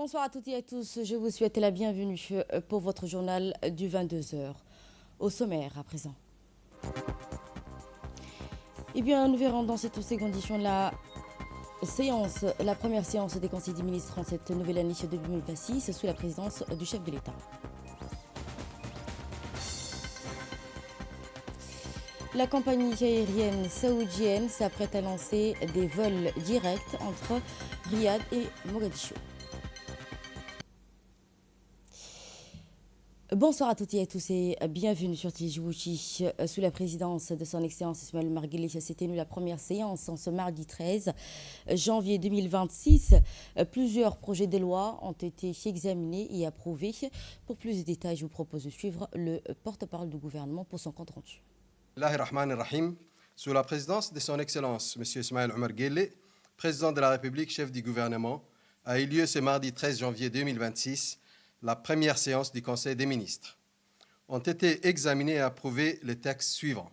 Bonsoir à toutes et à tous. Je vous souhaite la bienvenue pour votre journal du 22 heures. Au sommaire à présent. Eh bien, nous verrons dans cette seconde édition la première séance des conseils des ministres en cette nouvelle année de 2026 sous la présidence du chef de l'État. La compagnie aérienne saoudienne s'apprête à lancer des vols directs entre Riyad et Mogadiscio. Bonsoir à toutes et à tous et bienvenue sur Djibouti. Sous la présidence de son Excellence Ismaël Omar Guelleh, s'est tenue la première séance en ce mardi 13 janvier 2026. Plusieurs projets de loi ont été examinés et approuvés. Pour plus de détails, je vous propose de suivre le porte-parole du gouvernement pour son compte rendu. Rahim. Sous la présidence de son Excellence M. Ismaël Omar Guelleh, président de la République, chef du gouvernement, a eu lieu ce mardi 13 janvier 2026 la première séance du Conseil des ministres. Ont été examinés et approuvés les textes suivants.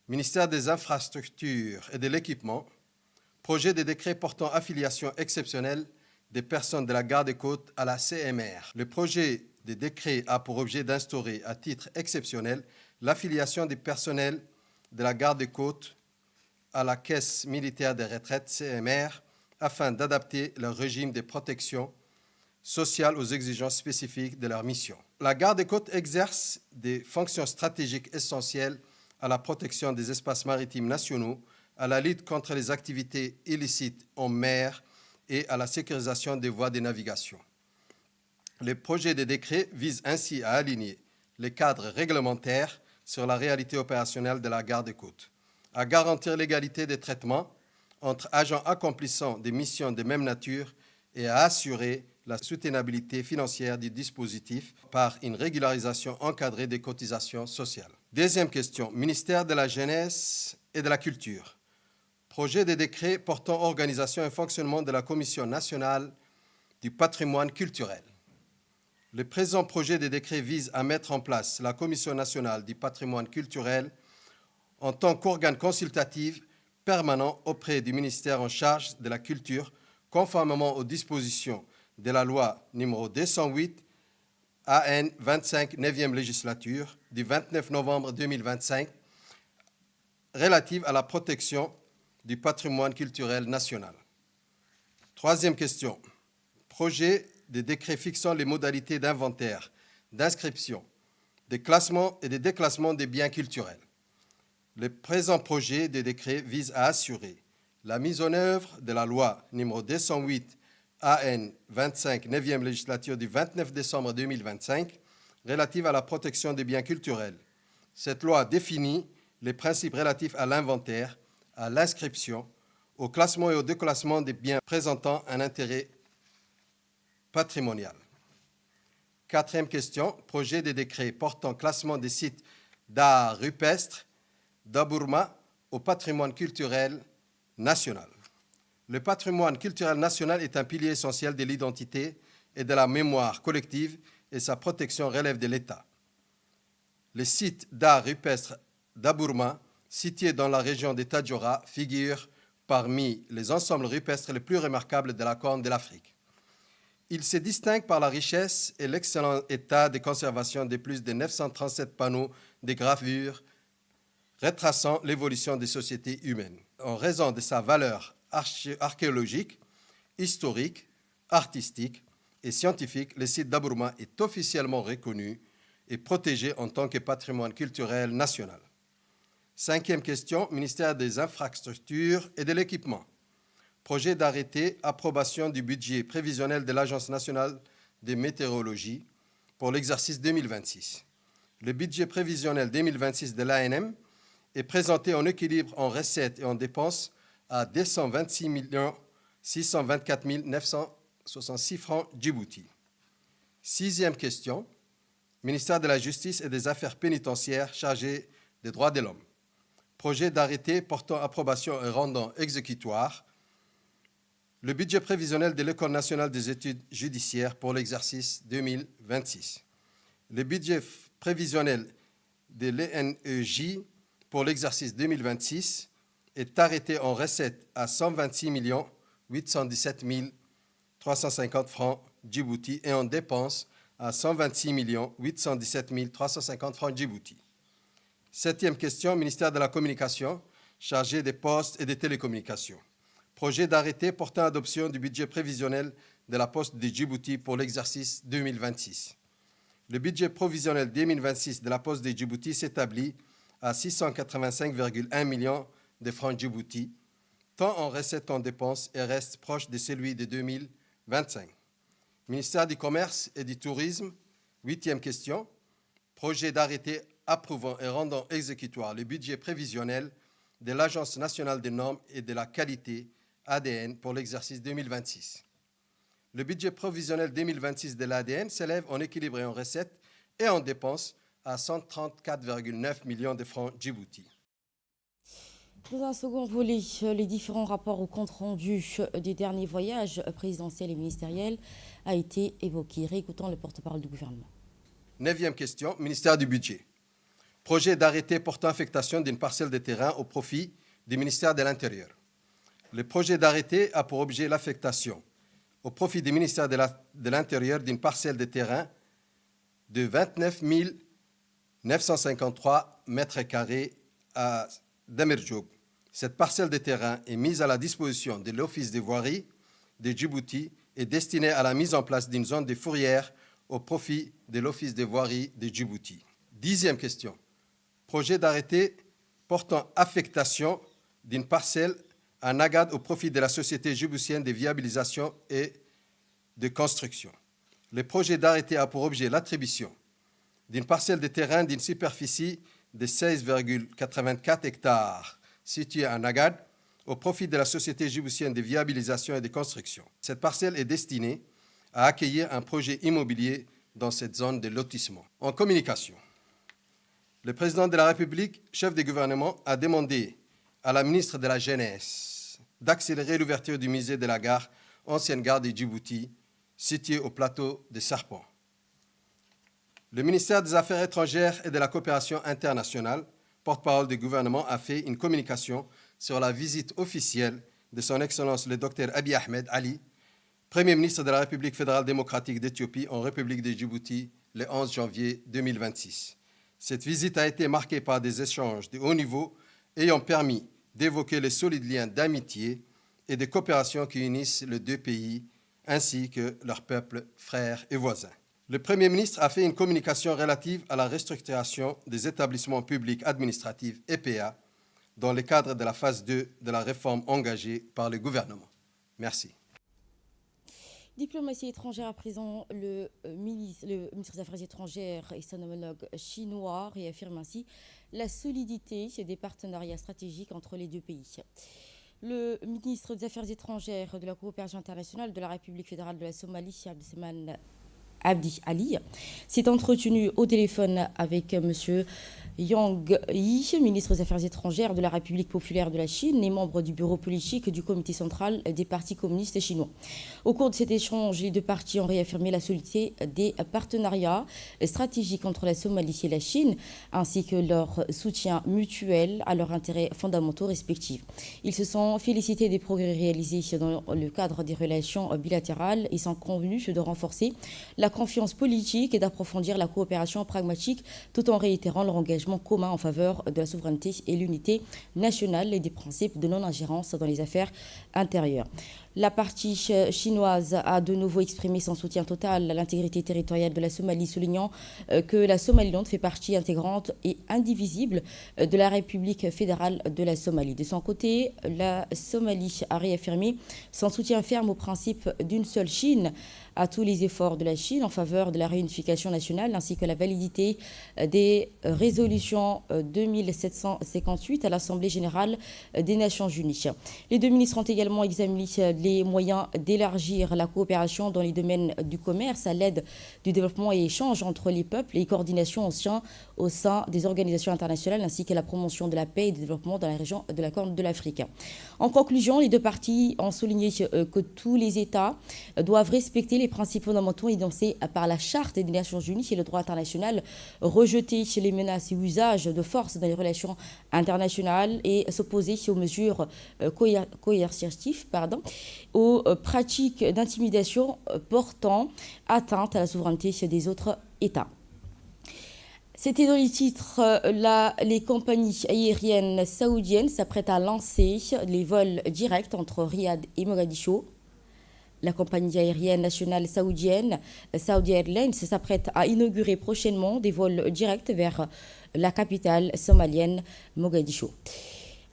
Ministère des Infrastructures et de l'Équipement, projet de décret portant affiliation exceptionnelle des personnes de la garde des côtes à la CMR. Le projet de décret a pour objet d'instaurer à titre exceptionnel l'affiliation des personnels de la garde des côtes à la Caisse militaire des retraites CMR afin d'adapter leur régime de protection sociale aux exigences spécifiques de leur mission. La garde des côtes exerce des fonctions stratégiques essentielles à la protection des espaces maritimes nationaux, à la lutte contre les activités illicites en mer et à la sécurisation des voies de navigation. Le projet de décret vise ainsi à aligner les cadres réglementaires sur la réalité opérationnelle de la garde des côtes, à garantir l'égalité des traitements entre agents accomplissant des missions de même nature et à assurer la soutenabilité financière du dispositif par une régularisation encadrée des cotisations sociales. Deuxième question, ministère de la Jeunesse et de la Culture. Projet de décret portant organisation et fonctionnement de la Commission nationale du patrimoine culturel. Le présent projet de décret vise à mettre en place la Commission nationale du patrimoine culturel en tant qu'organe consultatif permanent auprès du ministère en charge de la culture, conformément aux dispositions de la loi numéro 208 AN 25 9e législature du 29 novembre 2025 relative à la protection du patrimoine culturel national. Troisième question. Projet de décret fixant les modalités d'inventaire, d'inscription, de classement et de déclassement des biens culturels. Le présent projet de décret vise à assurer la mise en œuvre de la loi numéro 208 AN 25 9e législature du 29 décembre 2025 relative à la protection des biens culturels. Cette loi définit les principes relatifs à l'inventaire, à l'inscription, au classement et au déclassement des biens présentant un intérêt patrimonial. Quatrième question, projet de décret portant classement des sites d'art rupestre d'Abourma au patrimoine culturel national. Le patrimoine culturel national est un pilier essentiel de l'identité et de la mémoire collective et sa protection relève de l'État. Les sites d'art rupestre d'Abourma, situés dans la région des Tadjoura, figurent parmi les ensembles rupestres les plus remarquables de la Corne de l'Afrique. Il se distingue par la richesse et l'excellent état de conservation de plus de 937 panneaux de gravures retraçant l'évolution des sociétés humaines. En raison de sa valeur archéologique, historique, artistique et scientifique, le site d'Abourma est officiellement reconnu et protégé en tant que patrimoine culturel national. Cinquième question, ministère des Infrastructures et de l'Équipement. Projet d'arrêté, approbation du budget prévisionnel de l'Agence nationale de météorologie pour l'exercice 2026. Le budget prévisionnel 2026 de l'ANM est présenté en équilibre en recettes et en dépenses à 226 624 966 francs Djibouti. Sixième question, ministère de la Justice et des Affaires pénitentiaires chargé des droits de l'homme. Projet d'arrêté portant approbation et rendant exécutoire le budget prévisionnel de l'École nationale des études judiciaires pour l'exercice 2026. Le budget prévisionnel de l'ENEJ pour l'exercice 2026 est arrêté en recettes à 126 817 350 francs Djibouti et en dépenses à 126 817 350 francs Djibouti. Septième question, ministère de la Communication, chargé des postes et des télécommunications. Projet d'arrêté portant adoption du budget prévisionnel de la Poste de Djibouti pour l'exercice 2026. Le budget provisionnel 2026 de la Poste de Djibouti s'établit à 685,1 millions de francs Djibouti, tant en recettes qu'en dépenses, et reste proche de celui de 2025. Ministère du Commerce et du Tourisme, huitième question. Projet d'arrêté approuvant et rendant exécutoire le budget prévisionnel de l'Agence nationale des normes et de la qualité, ADN, pour l'exercice 2026. Le budget provisionnel 2026 de l'ADN s'élève en équilibre et en recettes et en dépenses à 134,9 millions de francs Djibouti. Dans un second volet, les différents rapports au compte-rendu des derniers voyages présidentiels et ministériels a été évoqué. Réécoutons le porte-parole du gouvernement. Neuvième question, ministère du Budget. Projet d'arrêté portant affectation d'une parcelle de terrain au profit du ministère de l'Intérieur. Le projet d'arrêté a pour objet l'affectation au profit du ministère de l'Intérieur d'une parcelle de terrain de 29 953 mètres carrés à Damerjoug. Cette parcelle de terrain est mise à la disposition de l'Office des voiries de Djibouti et destinée à la mise en place d'une zone de fourrière au profit de l'Office des voiries de Djibouti. Dixième question. Projet d'arrêté portant affectation d'une parcelle à Nagad au profit de la Société djiboutienne de viabilisation et de construction. Le projet d'arrêté a pour objet l'attribution d'une parcelle de terrain d'une superficie de 16,84 hectares située à Nagad au profit de la Société djiboutienne de viabilisation et de construction. Cette parcelle est destinée à accueillir un projet immobilier dans cette zone de lotissement. En communication, le président de la République, chef du gouvernement, a demandé à la ministre de la Jeunesse d'accélérer l'ouverture du musée de la gare, ancienne gare de Djibouti, située au plateau de Serpent. Le ministère des Affaires étrangères et de la coopération internationale, porte-parole du gouvernement, a fait une communication sur la visite officielle de son Excellence le Dr Abiy Ahmed Ali, Premier ministre de la République fédérale démocratique d'Éthiopie en République de Djibouti le 11 janvier 2026. Cette visite a été marquée par des échanges de haut niveau ayant permis d'évoquer les solides liens d'amitié et de coopération qui unissent les deux pays ainsi que leurs peuples, frères et voisins. Le Premier ministre a fait une communication relative à la restructuration des établissements publics administratifs EPA dans le cadre de la phase 2 de la réforme engagée par le gouvernement. Merci. Diplomatie étrangère à présent, le ministre des Affaires étrangères et son homologue chinois réaffirme ainsi la solidité des partenariats stratégiques entre les deux pays. Le ministre des Affaires étrangères de la coopération internationale de la République fédérale de la Somalie, Abdi Ali, s'est entretenu au téléphone avec M. Yang Yi, ministre des Affaires étrangères de la République populaire de la Chine et membre du bureau politique du comité central des partis communistes chinois. Au cours de cet échange, les deux parties ont réaffirmé la solidité des partenariats stratégiques entre la Somalie et la Chine, ainsi que leur soutien mutuel à leurs intérêts fondamentaux respectifs. Ils se sont félicités des progrès réalisés dans le cadre des relations bilatérales et sont convenus de renforcer la confiance politique et d'approfondir la coopération pragmatique tout en réitérant leur engagement commun en faveur de la souveraineté et l'unité nationale et des principes de non-ingérence dans les affaires intérieures. La partie chinoise a de nouveau exprimé son soutien total à l'intégrité territoriale de la Somalie, soulignant que la Somaliland fait partie intégrante et indivisible de la République fédérale de la Somalie. De son côté, la Somalie a réaffirmé son soutien ferme au principe d'une seule Chine, à tous les efforts de la Chine en faveur de la réunification nationale, ainsi que la validité des résolutions 2758 à l'Assemblée générale des Nations unies. Les deux ministres ont également examiné les moyens d'élargir la coopération dans les domaines du commerce, à l'aide du développement et échange entre les peuples et coordination au sein des organisations internationales, ainsi que la promotion de la paix et du développement dans la région de la Corne de l'Afrique. En conclusion, les deux parties ont souligné que tous les États doivent respecter les principes fondamentaux énoncés par la Charte des Nations Unies et le droit international, rejeter les menaces et usages de force dans les relations internationales et s'opposer aux mesures coercitives aux pratiques d'intimidation portant atteinte à la souveraineté des autres États. C'était dans les titres, les compagnies aériennes saoudiennes s'apprêtent à lancer les vols directs entre Riyad et Mogadiscio. La compagnie aérienne nationale saoudienne, Saudi Airlines, s'apprête à inaugurer prochainement des vols directs vers la capitale somalienne, Mogadiscio.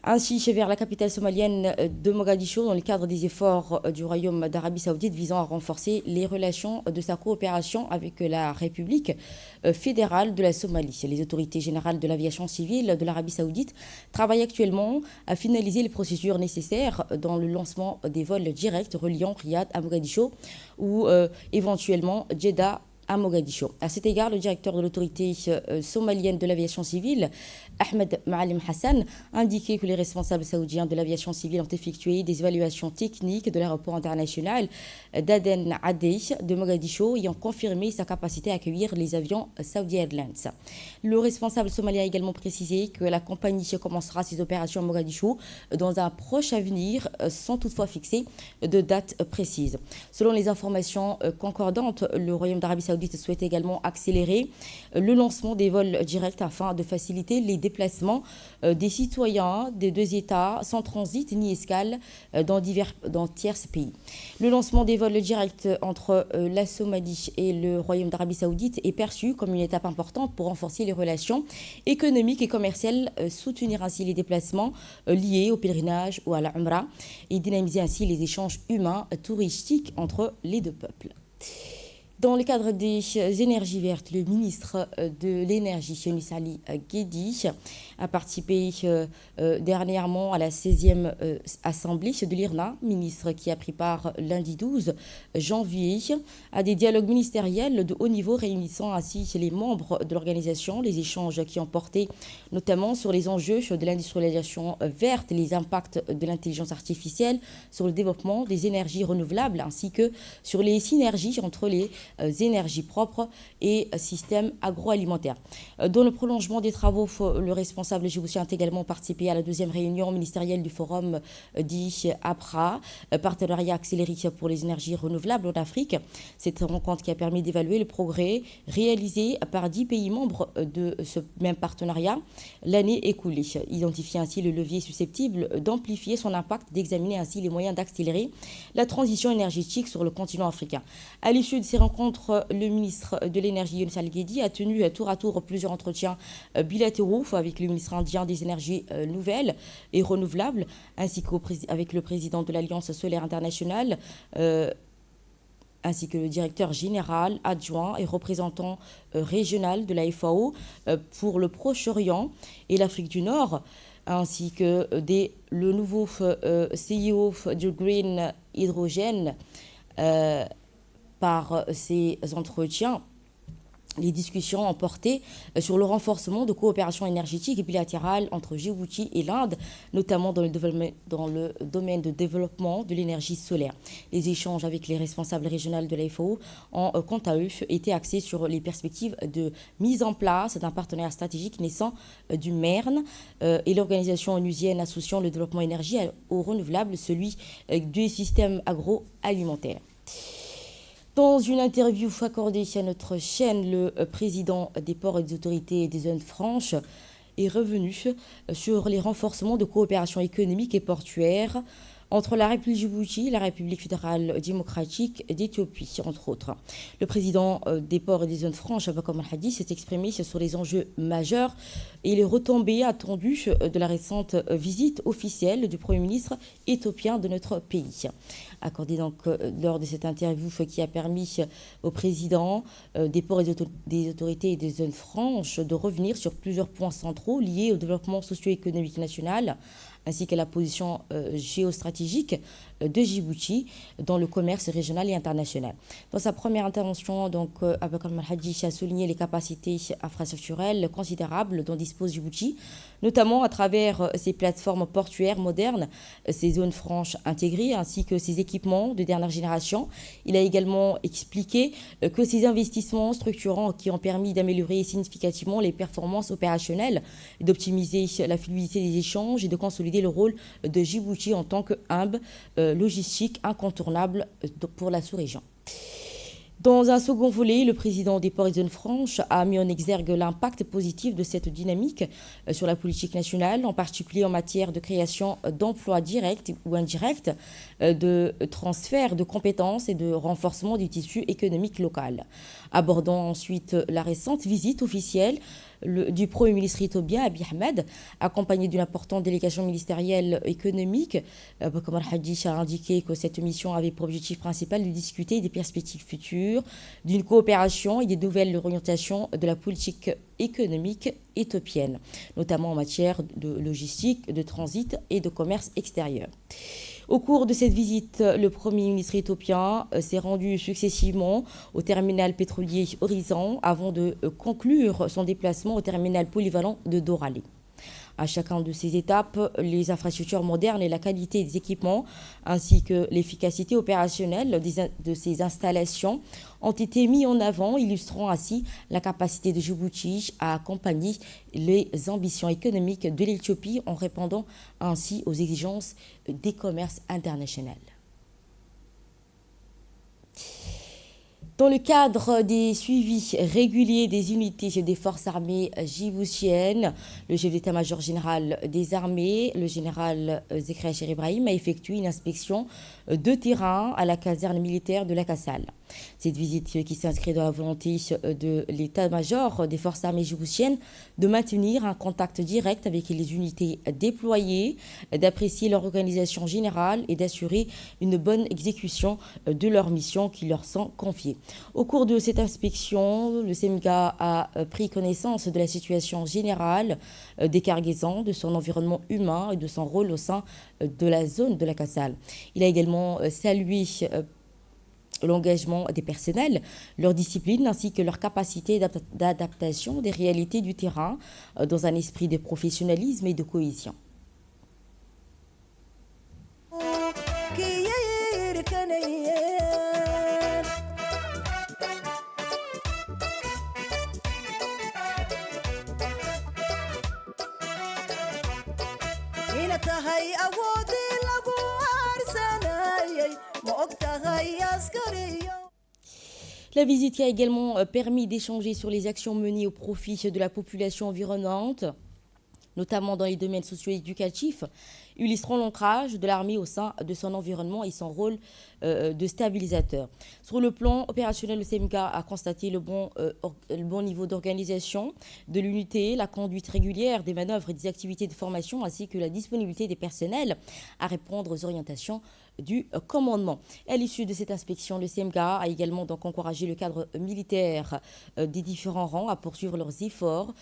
Ainsi, vers la capitale somalienne de Mogadiscio, dans le cadre des efforts du Royaume d'Arabie Saoudite visant à renforcer les relations de sa coopération avec la République fédérale de la Somalie. Les autorités générales de l'aviation civile de l'Arabie Saoudite travaillent actuellement à finaliser les procédures nécessaires dans le lancement des vols directs reliant Riyad à Mogadiscio ou éventuellement Jeddah à Mogadiscio. À cet égard, le directeur de l'autorité somalienne de l'aviation civile, Ahmed Maalim Hassan, a indiqué que les responsables saoudiens de l'aviation civile ont effectué des évaluations techniques de l'aéroport international d'Aden Adé de Mogadiscio et ont confirmé sa capacité à accueillir les avions Saudi Airlines. Le responsable somalien a également précisé que la compagnie commencera ses opérations à Mogadiscio dans un proche avenir sans toutefois fixer de date précise. Selon les informations concordantes, le Royaume d'Arabie Saoudite souhaite également accélérer le lancement des vols directs afin de faciliter les déplacements des citoyens des deux États sans transit ni escale dans tierces pays. Le lancement des vols directs entre la Somalie et le Royaume d'Arabie Saoudite est perçu comme une étape importante pour renforcer les relations économiques et commerciales, soutenir ainsi les déplacements liés au pèlerinage ou à la Umrah et dynamiser ainsi les échanges humains touristiques entre les deux peuples. Dans le cadre des énergies vertes, le ministre de l'Énergie, Younis Ali Guedi, a participé dernièrement à la 16e assemblée de l'IRNA, ministre qui a pris part lundi 12 janvier à des dialogues ministériels de haut niveau réunissant ainsi les membres de l'organisation, les échanges qui ont porté notamment sur les enjeux de l'industrialisation verte, les impacts de l'intelligence artificielle sur le développement des énergies renouvelables ainsi que sur les synergies entre les énergies propres et systèmes agroalimentaires. Dans le prolongement des travaux, le responsable djiboutien a également participé à la 2e réunion ministérielle du forum dit APRA, partenariat accéléré pour les énergies renouvelables en Afrique. Cette rencontre qui a permis d'évaluer le progrès réalisé par 10 pays membres de ce même partenariat l'année écoulée. Identifier ainsi le levier susceptible d'amplifier son impact, d'examiner ainsi les moyens d'accélérer la transition énergétique sur le continent africain. À l'issue de ces rencontres, le ministre de l'Énergie, Younis Ali Guedi, a tenu tour à tour plusieurs entretiens bilatéraux avec le ministre indien des énergies nouvelles et renouvelables, ainsi qu'avec le président de l'Alliance solaire internationale, ainsi que le directeur général adjoint et représentant régional de la FAO pour le Proche-Orient et l'Afrique du Nord, ainsi que le nouveau CEO du Green Hydrogen. Par ces entretiens, les discussions ont porté sur le renforcement de coopération énergétique et bilatérale entre Djibouti et l'Inde, notamment dans le domaine de développement de l'énergie solaire. Les échanges avec les responsables régionaux de la FAO ont, quant à eux, été axés sur les perspectives de mise en place d'un partenariat stratégique naissant du MERN et l'organisation onusienne associant le développement énergie aux renouvelables, celui du système agroalimentaire. Dans une interview accordée à notre chaîne, le président des ports et des autorités des zones franches est revenu sur les renforcements de coopération économique et portuaire entre la République Djibouti et la République fédérale démocratique d'Éthiopie, entre autres. Le président des ports et des zones franches, Abakam Al-Hadi, s'est exprimé sur les enjeux majeurs et les retombées attendues de la récente visite officielle du Premier ministre éthiopien de notre pays. Accordé donc lors de cette interview qui a permis au président des ports et des autorités et des zones franches de revenir sur plusieurs points centraux liés au développement socio-économique national, ainsi qu'à la position géostratégique de Djibouti dans le commerce régional et international. Dans sa première intervention, Abakar Al-Hadi a souligné les capacités infrastructurelles considérables dont dispose Djibouti, notamment à travers ses plateformes portuaires modernes, ses zones franches intégrées, ainsi que ses équipements de dernière génération. Il a également expliqué que ces investissements structurants qui ont permis d'améliorer significativement les performances opérationnelles, d'optimiser la fluidité des échanges et de consolider consolider le rôle de Djibouti en tant que hub logistique incontournable pour la sous-région. Dans un second volet, le président des ports et zones franches a mis en exergue l'impact positif de cette dynamique sur la politique nationale, en particulier en matière de création d'emplois directs ou indirects, de transfert de compétences et de renforcement du tissu économique local. Abordant ensuite la récente visite officielle du Premier ministre éthiopien Abiy Ahmed, accompagné d'une importante délégation ministérielle économique. Kamar Hadjish a indiqué que cette mission avait pour objectif principal de discuter des perspectives futures, d'une coopération et des nouvelles orientations de la politique économique éthiopienne, notamment en matière de logistique, de transit et de commerce extérieur. Au cours de cette visite, le Premier ministre éthiopien s'est rendu successivement au terminal pétrolier Horizon avant de conclure son déplacement au terminal polyvalent de Doralé. À chacun de ces étapes, les infrastructures modernes et la qualité des équipements, ainsi que l'efficacité opérationnelle de ces installations, ont été mis en avant, illustrant ainsi la capacité de Djibouti à accompagner les ambitions économiques de l'Éthiopie en répondant ainsi aux exigences des commerces internationaux. Dans le cadre des suivis réguliers des unités des forces armées djiboutiennes, le chef d'état-major général des armées, le général Zekria Ibrahim, a effectué une inspection de terrain à la caserne militaire de la Kassala. Cette visite qui s'inscrit dans la volonté de l'état-major des forces armées djiboutiennes de maintenir un contact direct avec les unités déployées, d'apprécier leur organisation générale et d'assurer une bonne exécution de leurs missions qui leur sont confiées. Au cours de cette inspection, le SEMGA a pris connaissance de la situation générale des cargaisons, de son environnement humain et de son rôle au sein de la zone de la Kassala. Il a également salué l'engagement des personnels, leur discipline ainsi que leur capacité d'adaptation des réalités du terrain dans un esprit de professionnalisme et de cohésion. La visite qui a également permis d'échanger sur les actions menées au profit de la population environnante, notamment dans les domaines socio-éducatifs, illustrant l'ancrage de l'armée au sein de son environnement et son rôle de stabilisateur. Sur le plan opérationnel, le SEMGA a constaté le bon niveau d'organisation de l'unité, la conduite régulière des manœuvres et des activités de formation, ainsi que la disponibilité des personnels à répondre aux orientations du commandement. À l'issue de cette inspection, le SEMGA a également donc encouragé le cadre militaire des différents rangs à poursuivre leurs efforts,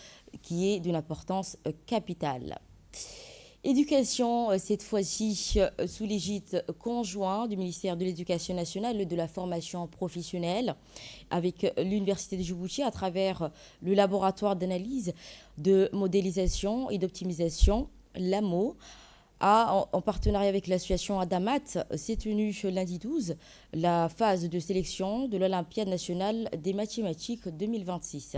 qui est d'une importance capitale. Éducation, cette fois-ci sous l'égide conjoint du ministère de l'Éducation nationale et de la formation professionnelle avec l'Université de Djibouti à travers le laboratoire d'analyse, de modélisation et d'optimisation, l'AMO, en partenariat avec l'association Adamat, s'est tenue lundi 12 la phase de sélection de l'Olympiade nationale des mathématiques 2026.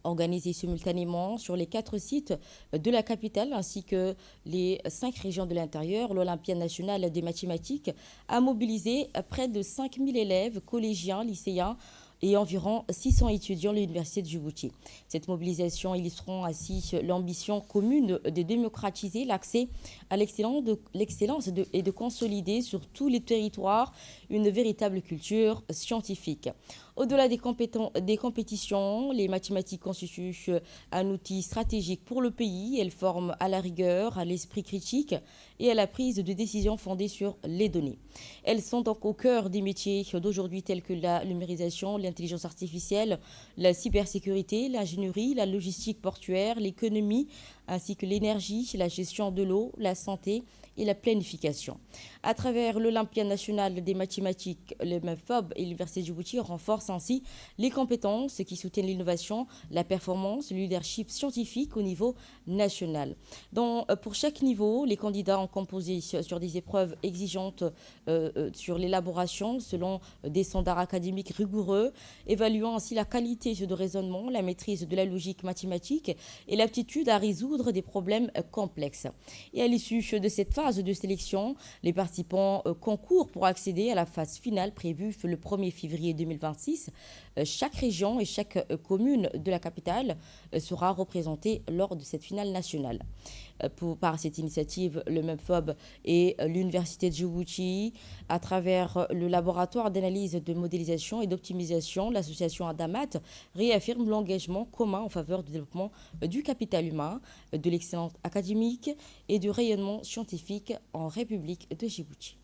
Organisée simultanément sur les 4 sites de la capitale ainsi que les 5 régions de l'intérieur, l'Olympiade nationale des mathématiques a mobilisé près de 5000 élèves, collégiens, lycéens et environ 600 étudiants de l'Université de Djibouti. Cette mobilisation illustrant ainsi l'ambition commune de démocratiser l'accès à l'excellence et de consolider sur tous les territoires une véritable culture scientifique. Au-delà des compétitions, les mathématiques constituent un outil stratégique pour le pays. Elles forment à la rigueur, à l'esprit critique et à la prise de décisions fondées sur les données. Elles sont donc au cœur des métiers d'aujourd'hui tels que la numérisation, l'intelligence artificielle, la cybersécurité, l'ingénierie, la logistique portuaire, l'économie, ainsi que l'énergie, la gestion de l'eau, la santé et la planification. À travers l'Olympiade nationale des mathématiques, le MEFOB et l'Université de Djibouti renforcent ainsi les compétences qui soutiennent l'innovation, la performance, le leadership scientifique au niveau national. Pour chaque niveau, les candidats ont composé sur des épreuves exigeantes sur l'élaboration selon des standards académiques rigoureux, évaluant ainsi la qualité de raisonnement, la maîtrise de la logique mathématique et l'aptitude à résoudre des problèmes complexes. Et à l'issue de cette phase de sélection, les participants concourent pour accéder à la phase finale prévue le 1er février 2026. Chaque région et chaque commune de la capitale sera représentée lors de cette finale nationale. Par cette initiative, le MEFOB et l'Université de Djibouti, à travers le laboratoire d'analyse de modélisation et d'optimisation, l'association Adamat réaffirme l'engagement commun en faveur du développement du capital humain, de l'excellence académique et du rayonnement scientifique en République de Djibouti.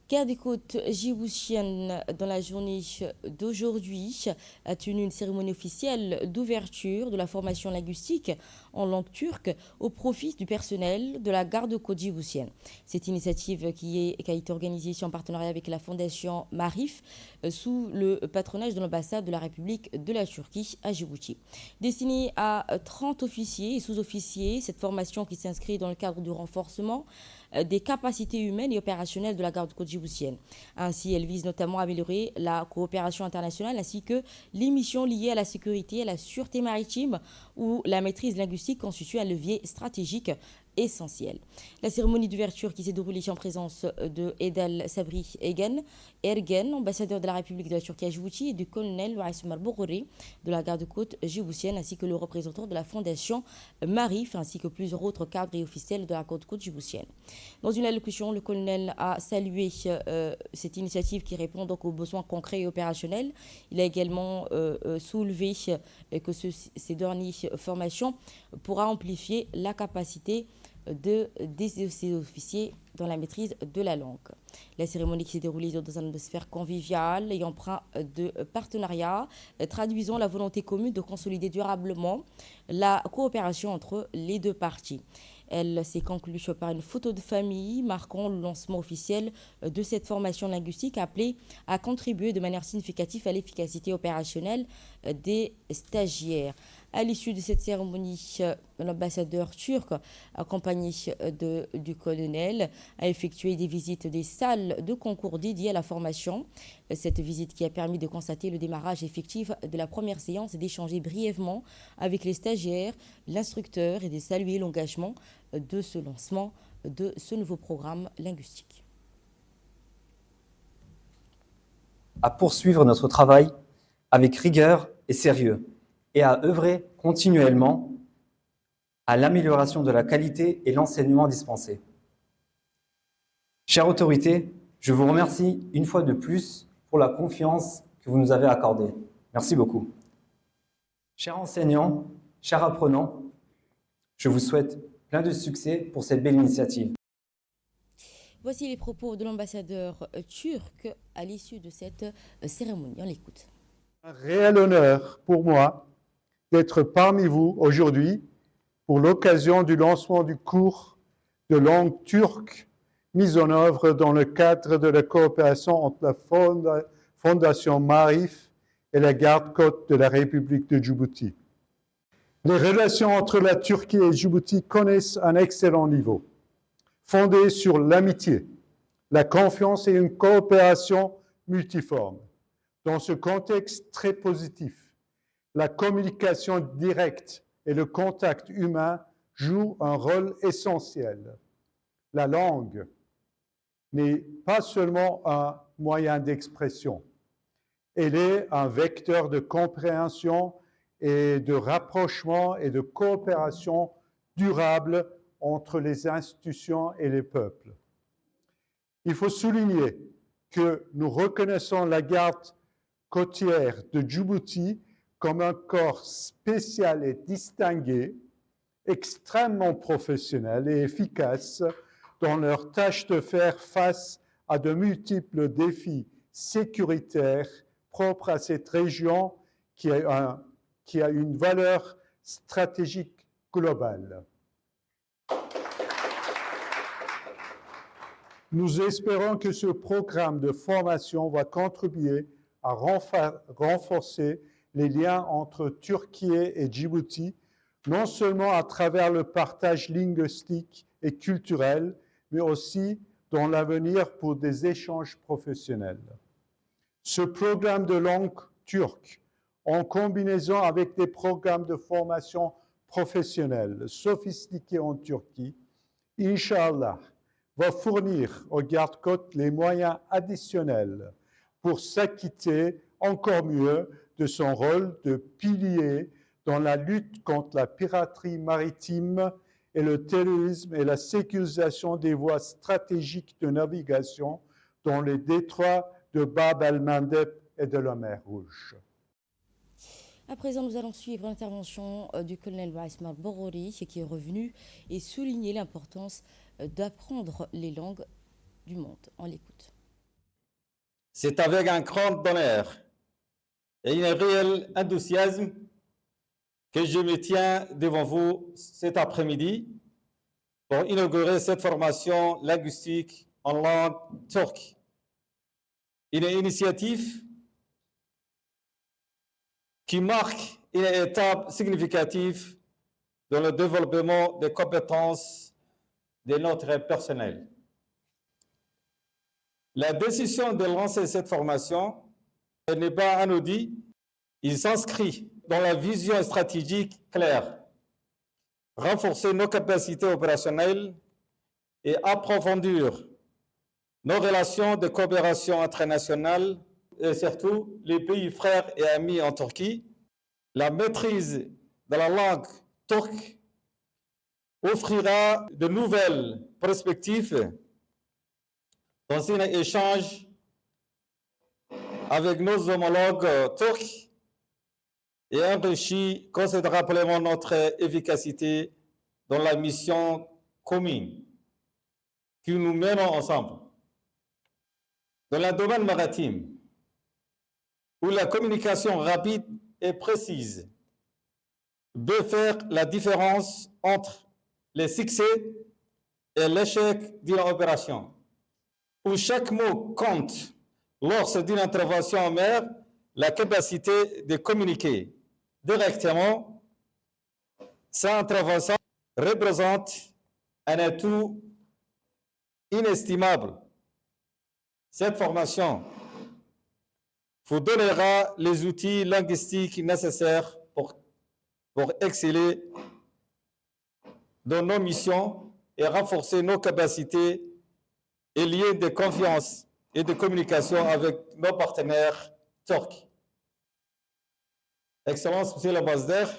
Garde des côtes djiboutienne, dans la journée d'aujourd'hui, a tenu une cérémonie officielle d'ouverture de la formation linguistique en langue turque au profit du personnel de la garde-côte djiboutienne. Cette initiative qui a été organisée en partenariat avec la Fondation Marif sous le patronage de l'ambassade de la République de la Turquie à Djibouti. Destinée à 30 officiers et sous-officiers, cette formation qui s'inscrit dans le cadre du renforcement des capacités humaines et opérationnelles de la garde-côte djiboutienne. Ainsi, elle vise notamment à améliorer la coopération internationale ainsi que les missions liées à la sécurité et à la sûreté maritime où la maîtrise linguistique constitue un levier stratégique essentiel. La cérémonie d'ouverture qui s'est déroulée en présence de Edel Sabri Ergen, ambassadeur de la République de la Turquie à Djibouti, et du colonel Ouaismar Boghori de la garde-côte djiboutienne, ainsi que le représentant de la Fondation Marif, ainsi que plusieurs autres cadres et officiels de la garde-côte djiboutienne. Dans une allocution, le colonel a salué cette initiative qui répond donc aux besoins concrets et opérationnels. Il a également soulevé que ces dernières formations pourra amplifier la capacité des officiers dans la maîtrise de la langue. La cérémonie qui s'est déroulée dans une atmosphère conviviale et empreinte de partenariat, traduisant la volonté commune de consolider durablement la coopération entre les deux parties. Elle s'est conclue par une photo de famille marquant le lancement officiel de cette formation linguistique appelée à contribuer de manière significative à l'efficacité opérationnelle des stagiaires. À l'issue de cette cérémonie, l'ambassadeur turc, accompagné du colonel, a effectué des visites des salles de concours dédiées à la formation. Cette visite qui a permis de constater le démarrage effectif de la première séance et d'échanger brièvement avec les stagiaires, l'instructeur et de saluer l'engagement de ce lancement de ce nouveau programme linguistique. À poursuivre notre travail avec rigueur et sérieux et à œuvrer continuellement à l'amélioration de la qualité et l'enseignement dispensé. Chères autorités, je vous remercie une fois de plus pour la confiance que vous nous avez accordée. Merci beaucoup. Chers enseignants, chers apprenants, je vous souhaite plein de succès pour cette belle initiative. Voici les propos de l'ambassadeur turc à l'issue de cette cérémonie. On l'écoute. Un réel honneur pour moi d'être parmi vous aujourd'hui pour l'occasion du lancement du cours de langue turque mis en œuvre dans le cadre de la coopération entre la Fondation Marif et la garde-côte de la République de Djibouti. Les relations entre la Turquie et Djibouti connaissent un excellent niveau, fondé sur l'amitié, la confiance et une coopération multiforme. Dans ce contexte très positif, la communication directe et le contact humain jouent un rôle essentiel. La langue n'est pas seulement un moyen d'expression, elle est un vecteur de compréhension et de rapprochement et de coopération durable entre les institutions et les peuples. Il faut souligner que nous reconnaissons la garde côtière de Djibouti comme un corps spécial et distingué, extrêmement professionnel et efficace dans leur tâche de faire face à de multiples défis sécuritaires propres à cette région qui a une valeur stratégique globale. Nous espérons que ce programme de formation va contribuer à renforcer les liens entre Turquie et Djibouti, non seulement à travers le partage linguistique et culturel, mais aussi dans l'avenir pour des échanges professionnels. Ce programme de langue turque, en combinaison avec des programmes de formation professionnelle sophistiqués en Turquie, Inch'Allah, va fournir aux gardes-côtes les moyens additionnels pour s'acquitter encore mieux de son rôle de pilier dans la lutte contre la piraterie maritime et le terrorisme et la sécurisation des voies stratégiques de navigation dans les détroits de Bab el-Mandeb et de la mer Rouge. À présent, nous allons suivre l'intervention du colonel Waismar Borori, qui est revenu et souligner l'importance d'apprendre les langues du monde. On l'écoute. C'est avec un grand bonheur et un réel enthousiasme que je me tiens devant vous cet après-midi pour inaugurer cette formation linguistique en langue turque. Une initiative qui marque une étape significative dans le développement des compétences de notre personnel. La décision de lancer cette formation n'est pas anodine. Il s'inscrit dans la vision stratégique claire, renforcer nos capacités opérationnelles et approfondir nos relations de coopération internationale et surtout les pays frères et amis en Turquie. La maîtrise de la langue turque offrira de nouvelles perspectives dans un échange avec nos homologues turcs et enrichit considérablement notre efficacité dans la mission commune que nous menons ensemble. Dans le domaine maritime, où la communication rapide et précise peut faire la différence entre le succès et l'échec d'une opération, où chaque mot compte lors d'une intervention en mer, la capacité de communiquer directement sa intervention représente un atout inestimable. Cette formation vous donnera les outils linguistiques nécessaires pour exceller dans nos missions et renforcer nos capacités et liens de confiance et de communication avec nos partenaires turcs. Excellence, Monsieur l'ambassadeur,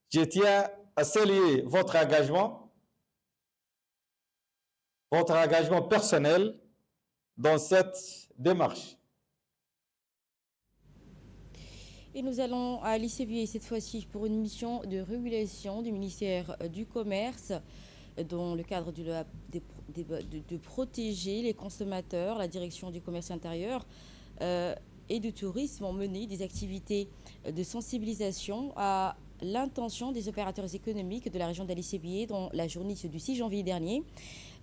je tiens à saluer votre engagement personnel dans cette démarche. Et nous allons à Lisevier cette fois-ci pour une mission de régulation du ministère du Commerce dans le cadre de protéger les consommateurs. La direction du commerce intérieur et du tourisme ont mené des activités de sensibilisation à l'intention des opérateurs économiques de la région d'Ali-Sebiye dans la journée du 6 janvier dernier.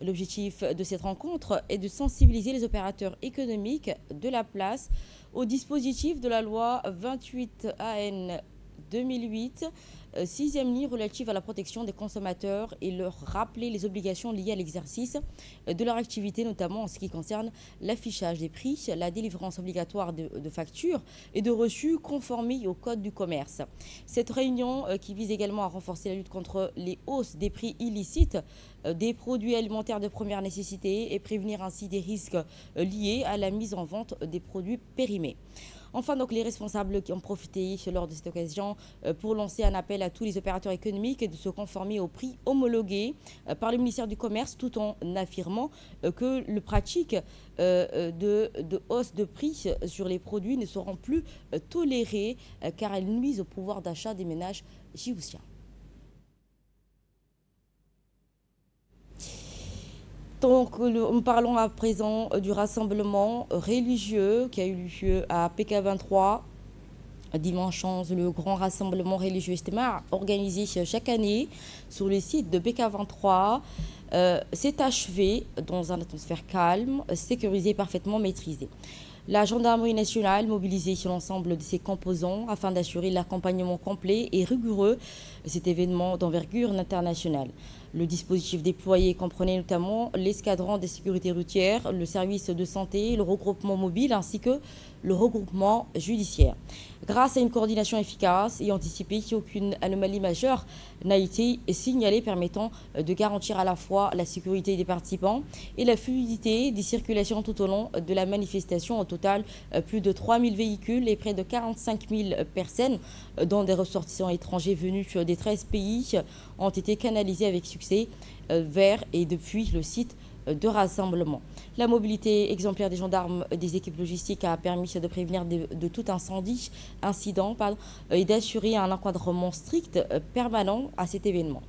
L'objectif de cette rencontre est de sensibiliser les opérateurs économiques de la place au dispositif de la loi 28 AN 2008, 6e ligne relative à la protection des consommateurs et leur rappeler les obligations liées à l'exercice de leur activité, notamment en ce qui concerne l'affichage des prix, la délivrance obligatoire de factures et de reçus conformés au Code du commerce. Cette réunion qui vise également à renforcer la lutte contre les hausses des prix illicites des produits alimentaires de première nécessité et prévenir ainsi des risques liés à la mise en vente des produits périmés. Enfin, donc, les responsables qui ont profité lors de cette occasion pour lancer un appel à tous les opérateurs économiques de se conformer aux prix homologués par le ministère du Commerce, tout en affirmant que le pratique de hausse de prix sur les produits ne seront plus tolérées car elles nuisent au pouvoir d'achat des ménages djiboutiens. Donc, nous parlons à présent du rassemblement religieux qui a eu lieu à PK23 Dimanche 11, le grand rassemblement religieux Ijtima, organisé chaque année sur le site de BK23, s'est achevé dans une atmosphère calme, sécurisée et parfaitement maîtrisée. La gendarmerie nationale mobilisée sur l'ensemble de ses composants afin d'assurer l'accompagnement complet et rigoureux de cet événement d'envergure internationale. Le dispositif déployé comprenait notamment l'escadron des sécurités routières, le service de santé, le regroupement mobile ainsi que le regroupement judiciaire. Grâce à une coordination efficace et anticipée, aucune anomalie majeure n'a été signalée, permettant de garantir à la fois la sécurité des participants et la fluidité des circulations tout au long de la manifestation. Au total, plus de 3000 véhicules et près de 45 000 personnes, dont des ressortissants étrangers venus des 13 pays, ont été canalisés avec succès vers et depuis le site de rassemblement. La mobilité exemplaire des gendarmes des équipes logistiques a permis de prévenir de tout incident et d'assurer un encadrement strict permanent à cet événement.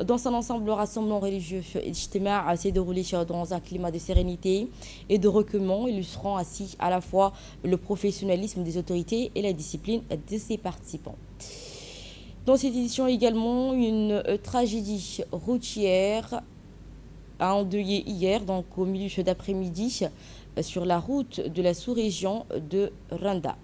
Dans son ensemble, le rassemblement religieux Ijtima s'est déroulé dans un climat de sérénité et de recueillement, illustrant ainsi à la fois le professionnalisme des autorités et la discipline de ses participants. Dans cette édition également, une tragédie routière a endeuillé hier, donc au milieu d'après-midi, sur la route de la sous-région de Randa.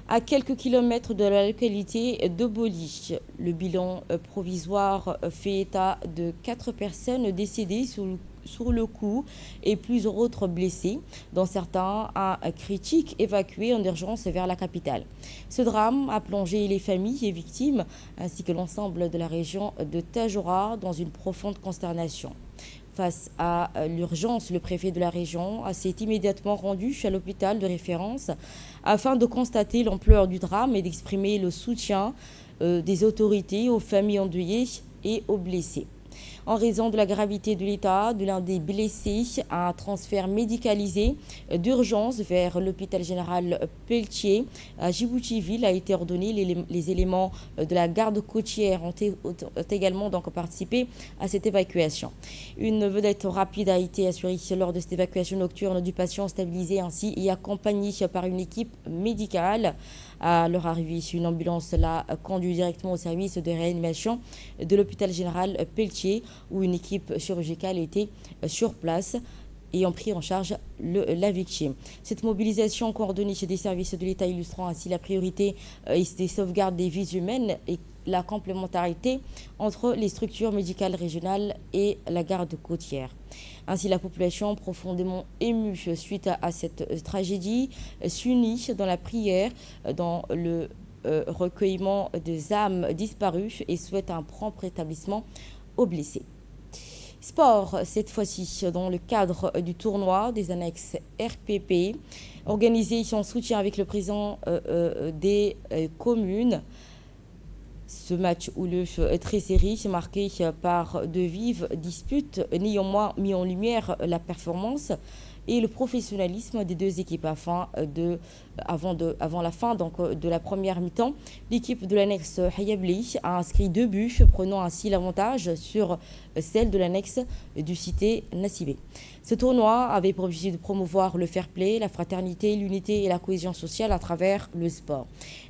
À quelques kilomètres de la localité de Boli, le bilan provisoire fait état de 4 personnes décédées sur le coup et plusieurs autres blessés, dont certains critiques évacués en urgence vers la capitale. Ce drame a plongé les familles et victimes ainsi que l'ensemble de la région de Tajoura dans une profonde consternation. Face à l'urgence, le préfet de la région s'est immédiatement rendu à l'hôpital de référence afin de constater l'ampleur du drame et d'exprimer le soutien des autorités aux familles endeuillées et aux blessés. En raison de la gravité de l'état de l'un des blessés, un transfert médicalisé d'urgence vers l'hôpital général Pelletier à Djibouti-Ville a été ordonné. Les éléments de la garde côtière ont également donc participé à cette évacuation. Une vedette rapide a été assurée lors de cette évacuation nocturne du patient, stabilisé ainsi et accompagné par une équipe médicale. À leur arrivée, une ambulance l'a conduit directement au service de réanimation de l'hôpital général Pelletier, où une équipe chirurgicale était sur place et ont pris en charge la victime. Cette mobilisation coordonnée des services de l'État illustrant ainsi la priorité des sauvegardes des vies humaines et la complémentarité entre les structures médicales régionales et la garde côtière. Ainsi, la population, profondément émue suite à cette tragédie, s'unit dans la prière, dans le recueillement des âmes disparues et souhaite un prompt rétablissement aux blessés. Sport, cette fois-ci, dans le cadre du tournoi des annexes RPP, organisé en soutien avec le président des communes. Ce match houleux très serré, marqué par de vives disputes, néanmoins mis en lumière la performance et le professionnalisme des deux équipes. Avant la fin de la première mi-temps, l'équipe de l'annexe Hayabli a inscrit 2 buts, prenant ainsi l'avantage sur celle de l'annexe du cité Nassibé. Ce tournoi avait pour objectif de promouvoir le fair play, la fraternité, l'unité et la cohésion sociale à travers le sport.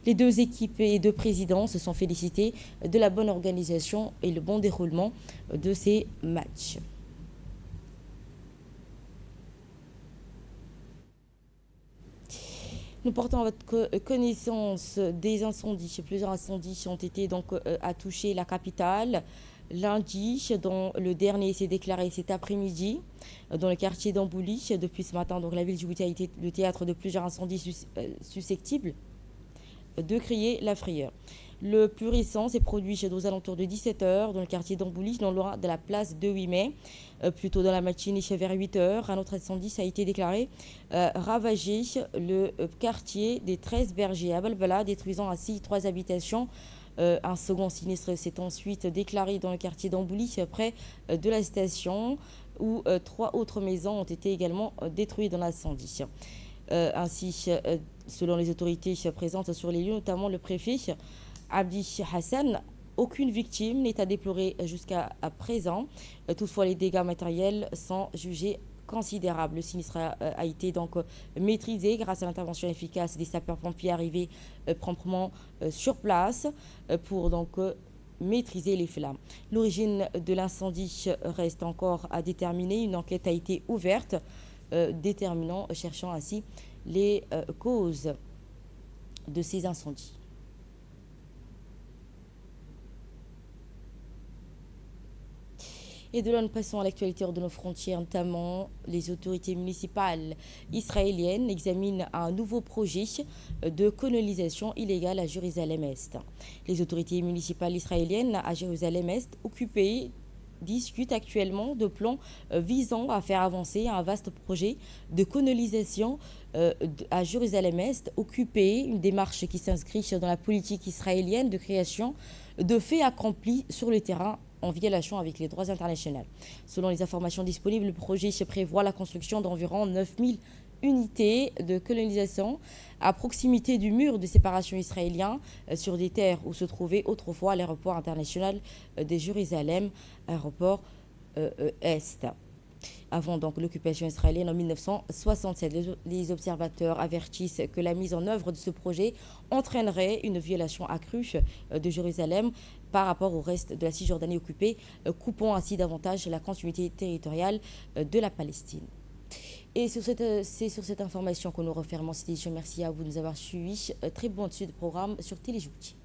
Les deux équipes et deux présidents se sont félicités de la bonne organisation et le bon déroulement de ces matchs. Nous portons à votre connaissance des incendies. Plusieurs incendies ont été à toucher la capitale. Lundi, dont le dernier s'est déclaré cet après-midi dans le quartier d'Ambouli. Depuis ce matin, donc, la ville de Djibouti a été le théâtre de plusieurs incendies susceptibles de créer la frayeur. Le plus récent s'est produit aux alentours de 17h dans le quartier d'Ambouli, non loin de la place de 8 mai. Plus tôt dans la matinée, vers 8h, un autre incendie a été déclaré ravager le quartier des 13 bergers à Balbala, détruisant ainsi 3 habitations. Un second sinistre s'est ensuite déclaré dans le quartier d'Ambouli, près de la station, où 3 autres maisons ont été également détruites dans l'incendie. Ainsi, selon les autorités présentes sur les lieux, notamment le préfet Abdi Hassan, aucune victime n'est à déplorer jusqu'à présent. Toutefois, les dégâts matériels sont jugés considérable. Le sinistre a été donc maîtrisé grâce à l'intervention efficace des sapeurs-pompiers arrivés promptement sur place pour donc maîtriser les flammes. L'origine de l'incendie reste encore à déterminer. Une enquête a été ouverte, cherchant ainsi les causes de ces incendies. Et de là, nous passons à l'actualité hors de nos frontières, notamment les autorités municipales israéliennes examinent un nouveau projet de colonisation illégale à Jérusalem-Est. Les autorités municipales israéliennes à Jérusalem-Est occupées discutent actuellement de plans visant à faire avancer un vaste projet de colonisation à Jérusalem-Est, occupé, une démarche qui s'inscrit dans la politique israélienne de création de faits accomplis sur le terrain en violation avec les droits internationaux. Selon les informations disponibles, le projet se prévoit la construction d'environ 9000 unités de colonisation à proximité du mur de séparation israélien sur des terres où se trouvait autrefois l'aéroport international de Jérusalem, aéroport Est. Avant donc l'occupation israélienne en 1967, les observateurs avertissent que la mise en œuvre de ce projet entraînerait une violation accrue de Jérusalem par rapport au reste de la Cisjordanie occupée, coupant ainsi davantage la continuité territoriale de la Palestine. Et c'est sur cette information que nous refermons cette édition. Merci à vous de nous avoir suivis. Très bonne suite de programme sur Téléjouti.